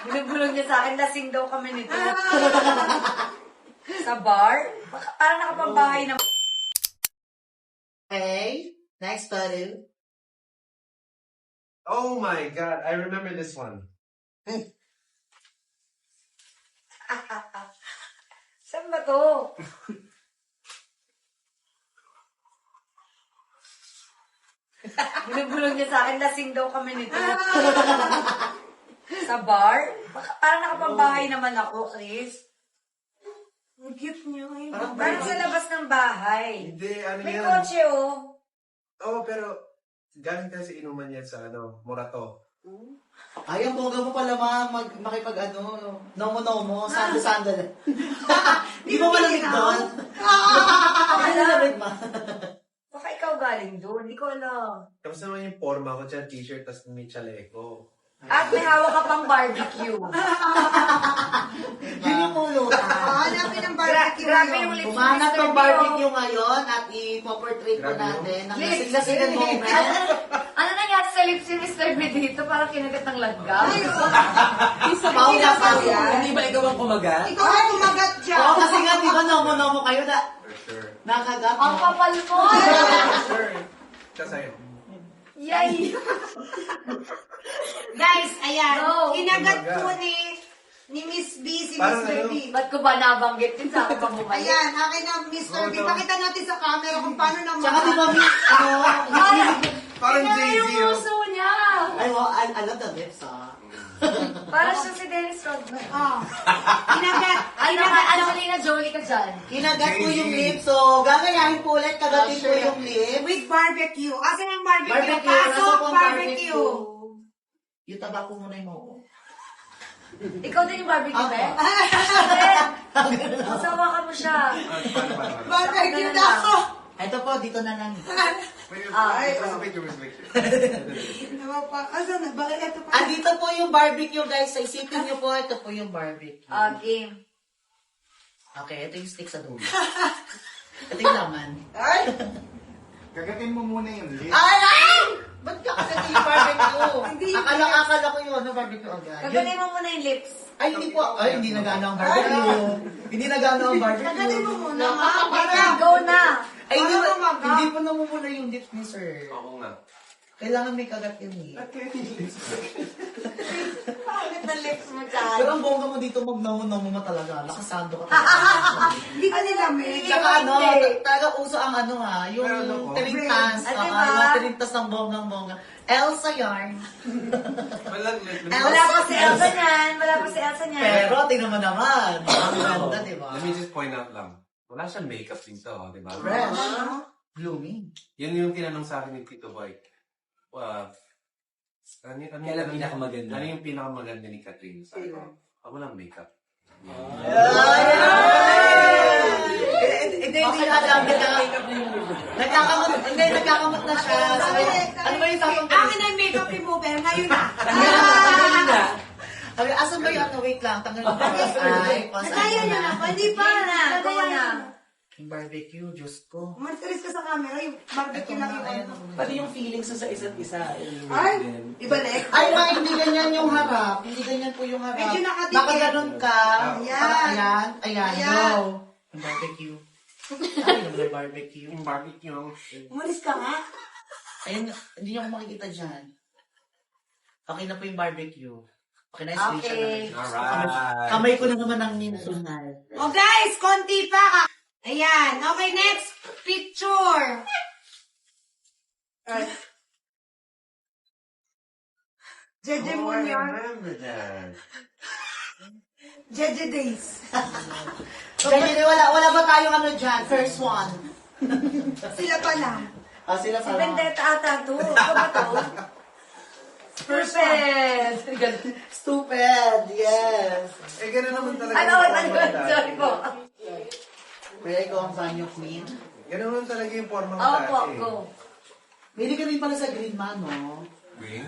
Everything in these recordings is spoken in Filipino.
Binubulong niya sa akin, lasing daw kami nito. Sa bar? Parang nakapambahay na. Okay, next photo. Oh my God, I remember this one. Saan ba to? Binubulong niya sa akin, lasing daw kami nito. Sa bar? Parang nakapambahay naman ako, Chris. Ang cute niyo. Parang sa labas ng bahay. Hindi, ano May yan? kotse, oh. Oo, pero galing kasi inuman yan sa Morato. Ay, ang bongga mo pala makipag nomo-nomo, sando-sando. Di mo malamig doon? Ay, malamig ma. Baka ikaw galing doon, hindi ko alam. Tapos naman yung forma ko dyan, t-shirt, tapos may chaleco. At may hawak ka pang barbecue. Yun yung pulutan. Hanapin ang barbecue. Grabe yung lips ni Bumanat Mr. ng Bio. barbecue ngayon at i-portrait ko Grabe natin ng Lips. lasing-lasing moment. Ano nangyari sa lips ni Mr. B dito? Parang kinagat ng langgam. Pao na pao. Hindi ba ikaw ang kumagat? Ikaw ang kumagat dyan. Oo, kasi nga, di ba, nomo-nomo kayo na For sure. nakagat Ang mo. kapal mo! For sure. Siya sa'yo. Yay! Guys, ayan. No. Kinagat Oh my po God. ni Miss B, si Parang Mr. ano? B. Ba't ko ba nabanggit yun sa akin pang bumalik? Ayan, akin na Mr. B. Oo, Pakita natin sa camera kung paano naman. Tsaka di ba, Parang Tingnan mo Jay-Z, yung oh. puso niya! I love the lips, ah. Parang siya si Dennis Rodman. Oh. Kinagat. Angelina Jolie ka dyan. Kinagat ko yung Jay-Z. lips, so gagayahin po ulit, kagatin ko yung lips. With barbecue. Asan ang barbecue? Barbecue, nasa Pasok, pong barbecue. Yung tabako muna yung mo. Ikaw din yung barbecue, Ako. be? Masawakan mo siya. Paano? Barbecue Ganun na lang. ako. Ito po, dito na lang. Ay, oh. Picture. Nawa pa. Asan na? Bakit ito pa? Andito po yung barbecue, guys. Sa isipin niyo po, ito po yung barbecue. Game. Okay, ito yung stick sa dulo. Ito yung laman. Ay! Kagatin mo muna yung lip. Ay! Ay! Ba't ka kasi ito yung barbecue? Hindi yung Akala ko yun, barbecue agad. Kagaling mo muna yung lips. Ay, hindi po. Ay, hindi nagana ang barbecue. Hindi nagana ang barbecue. Kagatin mo muna. Go na! Ay, hindi, Para umaga. hindi po namumula yung lips ni sir. Oo nga. Kailangan may kagat yun eh. Bakit na lips mo dyan? Pero ang bongga mo dito, mag-nomo-nomo mo talaga. Nakasando ka Hindi ka nilamig. Tsaka ano, Hindi. talaga uso ang ano ha, yung Pero ano ko? tirintas. Ah, diba? Yung tirintas ng bonggang-bongga. Elsa yarn. Wala pa si Elsa niyan. Wala pa si Elsa niyan. Pero tingnan mo naman. Ang ganda, di ba? Let me just point out lang. Wala siyang makeup din to, di ba? Fresh. Blooming. Yun yung tinanong sa akin ni Tito Boy. Kailan pinakamaganda? Ano yung pinakamaganda ni Catherine? Sabi ko, walang makeup. Hindi, hindi na lang. Nagkakamot na siya. Sabi, ano ba yung tapang Akin na yung makeup remover. Ngayon na. Sabi, asan ba yung ano? Wait lang. Tanggalin ko. Ay, Natayo niyo na. Hindi pa na. Go na. Yung barbecue, Diyos ko. Umalis ka sa camera. Yung barbecue lang yung ano. Pati yung feelings sa isa't isa. Ay! Iba na eh. Ay, ma, hindi ganyan yung harap. Hindi ganyan po yung harap. Medyo nakadikit. Baka ganun ka. Ayan. Ayan. Ayan. Ayan. No. Yung barbecue. Ay, yung barbecue. Yung barbecue. Umalis ka nga. Ayun, hindi niyo ako makikita dyan. Okay na po yung barbecue. Okay na yung switch. Okay. Alright. Kamay ko na naman ang ninsunal. Oh guys, konti pa. Ayan. Okay, next picture. Jeje mo I yan. remember that. Jeje days. Ganyan, wala ba tayong ano dyan? First one. Sila pa lang. Ah, sila Si pala. Vendetta ata to. Ito ba to? Perfect! Stupid, yes. Eh, gano'n naman talaga. Ano, yung ano, forma mo sorry dati. po. Kaya ikaw ang banyo queen. Gano'n naman talaga yung forma mo Oo dati. po, go. Hindi ka rin pala sa green man, no? Green?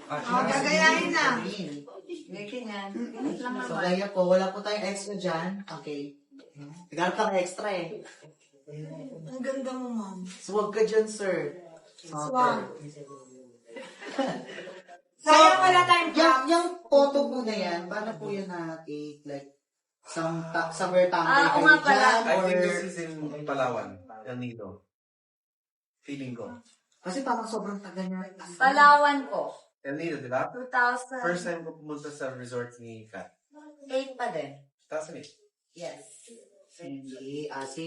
Oh, gagayahin na. Green. Ngayon yan. Init lang So, naman. kaya po, wala po tayong extra dyan. Okay. Naghanap lang extra eh. Ang ganda mo, ma'am. Swag ka dyan, sir. Swag. Sayang wala tayong Yung, Summer tambay Ah, oo kayo nga pala. dyan, I think or... this is in Palawan, El Nido. Feeling ko. Kasi parang sobrang tagal niya. Palawan ko. El Nido, di ba? 2008 First time ko pumunta sa resort ni Kat. pa din. 2008. Yes. Same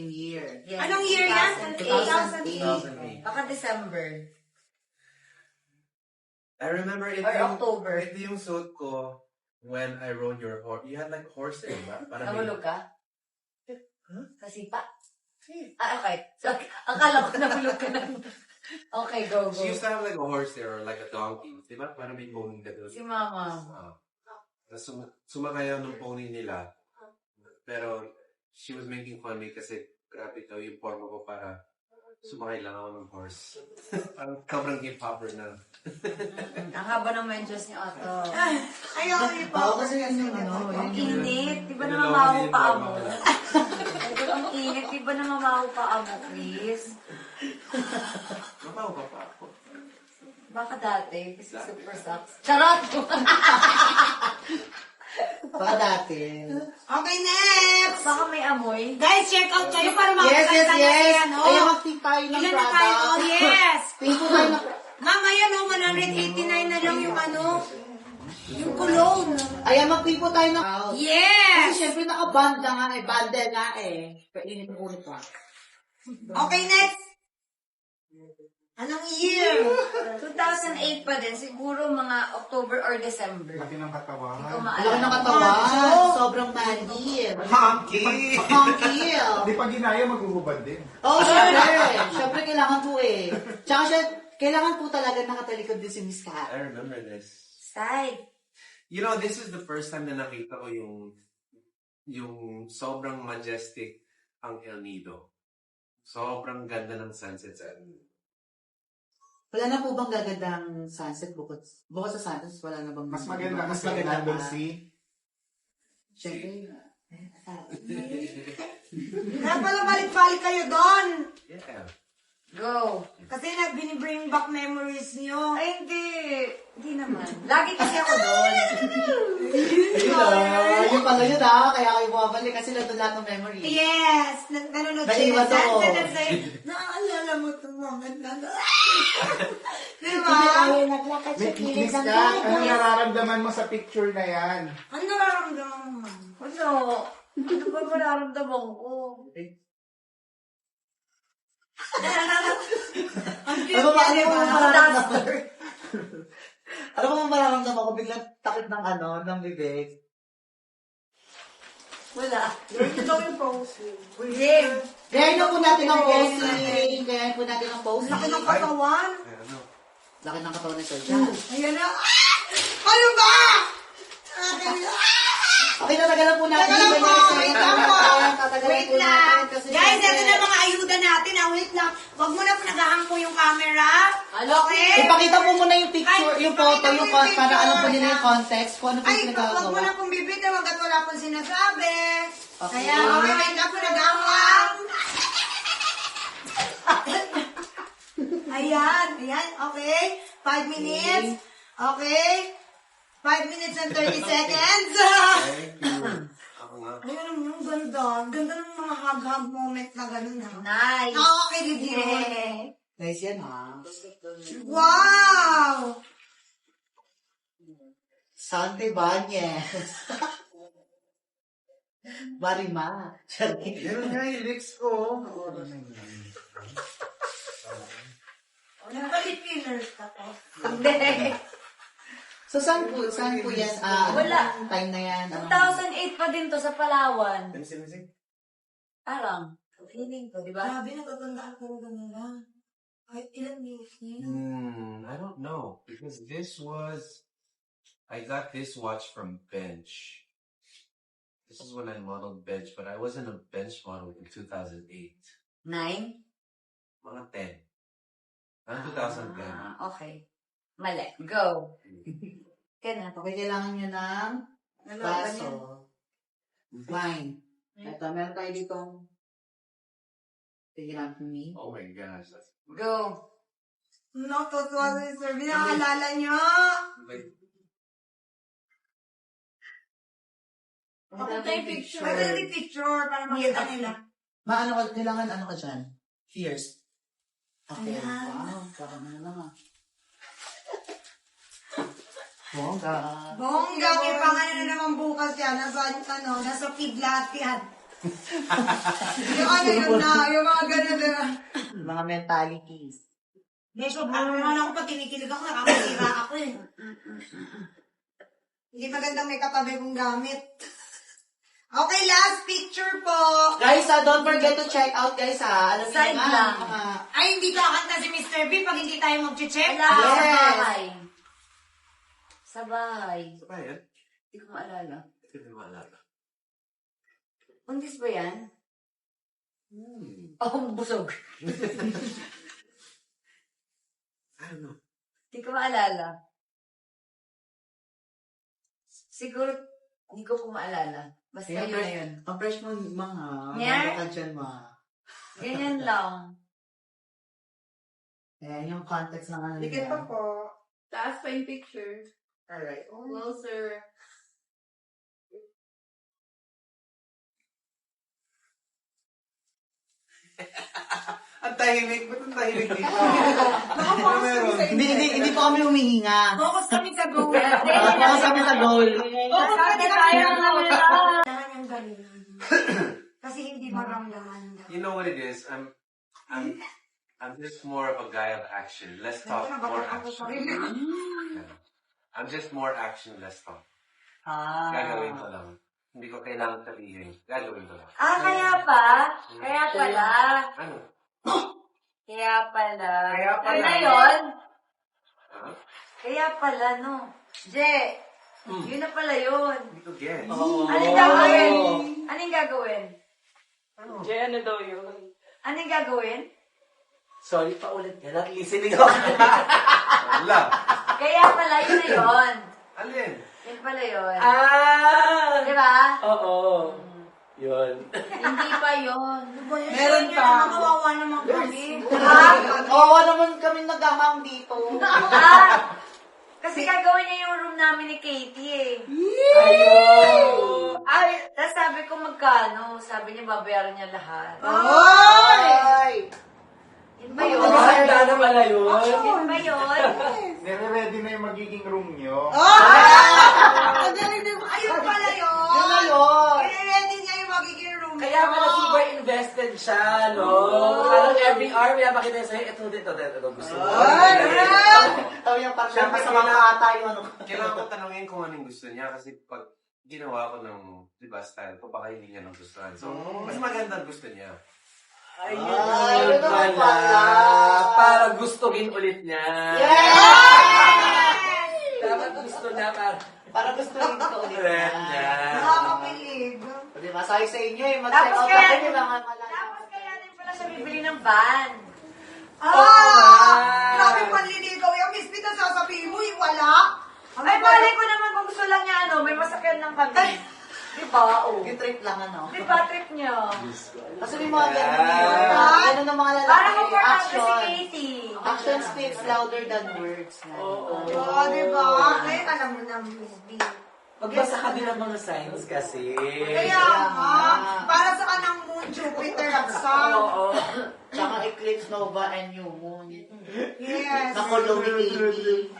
year. Yes. Anong year yan? 2008. 2008. Baka December. I remember ito Or yung, October. ito yung suit ko when I rode your horse. You had like a horse there, ba? Parang Nahulog ka? Huh? Kasipa? Ah, okay. So, akala ko nahulog ka na. Okay, go, She go. used to have like a horse there or like a donkey. Di ba? Parang may pony ka doon. Si Mama. Tapos sumakay ako ng pony nila. Pero she was making fun me kasi grabe daw yung forma ko para sumakay lang ako ng horse. Parang sobrang hip-hopper na. Ang haba ng medyas niya, Otto. Ayaw ko Oo, kasi yan yung ano. Ang Yan yung... init. Di ba Niloloko namamaho niya yung pa forma mo? ko lang. Ang init. Di ba namamaho pa mo, Chris? Mabaho pa ako. Baka dati, kasi super sucks. Charot! Baka dati. Okay, next! Baka may amoy. Guys, check out kayo para Yes, makakanta na yes. si ano. Ayaw, mag-tip tayo ng Ilan na tayo? Oh, product. yes! Tingin po tayo ng... Ma'am, ayan o, 189 na lang yung ano, yung cologne. Ayan, mag-tip po tayo ng... Kasi Yes! syempre naka-band na nga eh. Bundle nga eh. Painit mo ulit pa. Okay, next! Anong year? 2008 pa din. Siguro mga October or December. Laki ng katawan. Hindi ko Laki ng maalala. katawan. Sobrang manly. Honky! Honky. Di pa ginaya, magugubad din. Oo, syempre. Syempre kailangan po eh. Tsaka siya, kailangan po talaga nakatalikod din si Miss Kat. I remember this. Side. You know, this is the first time na nakita ko yung sobrang majestic ang El Nido. Sobrang ganda ng sunset sa El Nido. Wala na po bang gagandang sunset bukod sa sunset? Wala na bang Mas maganda kasi nandun si... Syempre. Kaya pala balik-balik kayo doon. Yeah. Go. Kasi nagbini-bring back memories nyo. Ay, hindi. Hindi naman. Lagi kasi ako doon. Ayun na. Yun pala yun ah. Kaya kayo bumabalik kasi nandun lahat ng memory. Yes! Nanonood siya Naiwan ng ako. sunset and say, naaalala mo itong moment na to. Diba? May kikinis ka. Anong nararamdaman mo sa picture na yan? Ano nararamdaman mo, ma'am? Ano? Ano ba mararamdaman ko? Ang cute Ano ba niya, diba? mararamdaman? Ano ba mararamdaman ko? Biglang takip ng ng bibig. Wala. Ito daw yung pose. William. Gayahin na po natin ang posing. Gayahin po natin ang posing. Laki ng katawan. I don't know. Laki ng katawan ni Sir Jan. Ayan na. Ah! Ano ba? Okay, tatagalan po natin. Teka lang po, wait lang po. Tatagalan Wait po lang. natin. Kasi Guys, ito syempre- na mga ayuda natin. Wait lang. Huwag mo na po nagahang po yung camera. Okay? Ipakita po muna yung picture, Ay, yung photo, ipakita mo yung yung para picture. alam po nila yung context, kung ano po Ay, yung huwag mo nagagawa. na pong bibitaw hanggat wala pong sinasabi. Okay. Kaya, okay, wait lang po nagahang. Ayan, ayan, okay. 5 minutes. Okay. 5 minutes and 30 seconds. Thank you. Ako nga. Ayun, yung ganda. Ganda ng mga hug-hug moment na gano'n. Ha? Nice. Nakakakilig yun. Yeah. Nice yan, ha? Wow! Sante Banyes. Marima. Ganun nga yung lyrics ko. Nagpa-fillers ka po. Hindi. So, saan po yan? Wala. Anong time na yan? 2008 pa din to sa Palawan. Sing. Parang. Feeling ko, di ba? Grabe, natatandaan ko rin nila. Kahit ilang years niya. I don't know. Because I got this watch from Bench. This is when I modeled Bench, but I wasn't a Bench model in 2008. 9? Mga 10. 2010. Okay. Mali. Go. Kaya Okay, kailangan nyo ng baso. Wine. Ito, meron tayo ditong tingnan me. Oh my gosh. Go. Natutuwa si Sir. Binaalala niyo. Like, Maganda yung picture. Maganda yung picture para makita nila. Maano ka, kailangan ano ka dyan? Fierce. Okay. Ayan. Wow, parang ano lang ah. Bongga. Bongga, may pangalan na naman bukas yan. Nasa feed lahat yan. Yung ano yun na, yung mga ganun na. Mga mentalities. Medyo, ako pa tinikilig ako, nakakasira ako eh. Hindi magandang may katabi kong gamit. Okay, last picture po. Guys, don't forget to check out guys Alam niyo Side naman, lang. Ay, hindi kakanta si Mr. B pag hindi tayo mag-check. Wala, sa Yes. bahay. Sa bahay. Ayan. Hindi ko maalala. Hindi ko maalala. Undis ba yan? Oh, busog. I don't know. Hindi ko maalala. Siguro, hindi ko po maalala. Basta yun na yun. Ang fresh mo mga. Yeah? Bago ka dyan mga. Ganyan lang. Ayan, yung context ng ano Dikit pa nila. po. Taas pa yung picture. Alright. Closer. Ang tahimik. Ba't ang tahimik dito? Ano meron? Hindi po kami humihinga. Focus kami sa goal. Focus kami sa goal. Focus kami sa goal. Dahan yung galing. Kasi hindi maramdaman. You know what it is? I'm just more of a guy of action. Let's talk more action. Yeah. I'm just more action, less talk. Gagawin ko lang. Hindi ko kailangan sabihin. Gagawin ko lang. Kaya pa? Kaya pala. Ano? Kaya pala. Kaya pala. Ano na yun? Huh? Kaya pala, no? Je, yun na pala yun. Hindi ko get. Anong gagawin? Anong gagawin? Jay, ano daw yun? Anong gagawin? Sorry, paulit ka. Not listening ako. Wala. Kaya pala, yun na yun. Alin? Yun pala yun. Di Ah! ba? Oo. Yun. Hindi pa yun. Meron pa. Kawawa naman kami. Oo naman kami nagamang dito. Kasi gagawin niya yung room namin ni Katie eh. Ayun. Ay, tapos sabi ko magkano. Sabi niya babayaran niya lahat. Ay! Yun ba yun? Handa na pala yun. Yun ba yun? Nire-ready na yung magiging room nyo. Ayun pala yun. Yun na yun. I-ready niya yung magiging room. Kaya pala super invested siya, no? Parang every hour, may napakita sa'yo, ito, gusto mo. Tawag yung parang sa mga kata yung ano. Kailangan ko tanungin kung anong gusto niya kasi pag ginawa ko ng, di ba, style ko, baka hindi niya nagustuhan. So, mas maganda gusto niya. Ayun Ayun naman pala. pala. Para gustuhin ulit niya. Yes! Dapat gusto niya Para gusto rin ko ulit Ulit na. niya. Nakakapilig. Di ba, sabi sa inyo eh, mag-check Tapos out kaya, na kayo mga malalaman. tapos kaya din pala siya bibili ng van. Grabe panliligaw yung Miss Pita, sasabihin mo, wala. Ay, balik ko naman kung gusto lang niya, ano, may masakyan ng kami. Di ba? Oo. Yung trip lang ano. Di ba, trip niya? Kasi may mga ganun yun. Ganun ng mga lalaki. Para komportable si Action. Katie. Action speaks louder than words. Oo. Oo, diba? Ngayon alam mo na, Miss B. Magbasa ka din ng mga signs kasi. Kaya nga, para sa kanang moon, Jupiter, Sun. Oo. Tsaka eclipse, nova, and new moon. Yes. Nakulong ni Katie.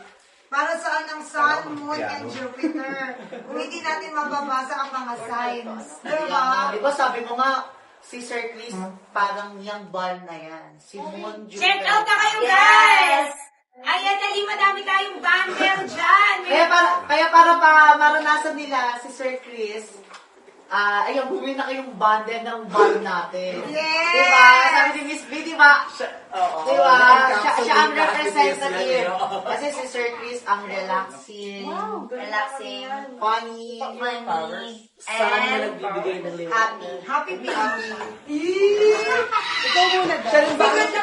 Para saan ang Sun, Moon, and Jupiter. Kung hindi natin mababasa ang mga signs. Diba? Diba sabi mo nga, si Sir Chris, parang yung ball na yan. Si Moon, Jupiter. Check out na kayo, Yes! guys! Ayan, dali, madami tayong bundle dyan. Kaya para pa maranasan nila si Sir Chris, ayun, bumili na kayong bundle ng ball natin. Yes! Diba? Sabi ni Miss B, diba? Oo. Diba? Siya ang Nagkakasolid na representative. activist yan, Kasi si Sir Chris ang relaxing, Relaxing. funny, Money. Saan na And nagbibigay ng liwanag? happy. Happy baby. Ikaw muna, siya rin ba? Maganda siya.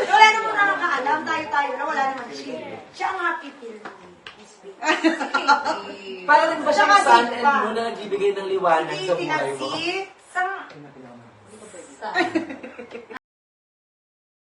Wala namang nakakaalam. Tayo na. Wala naman siya. Siya ang happy pill. Parang rin ba siya Siya yung sun kasi and pa. moon na nagbibigay ng liwanag sa Hindi buhay mo? kasi, sa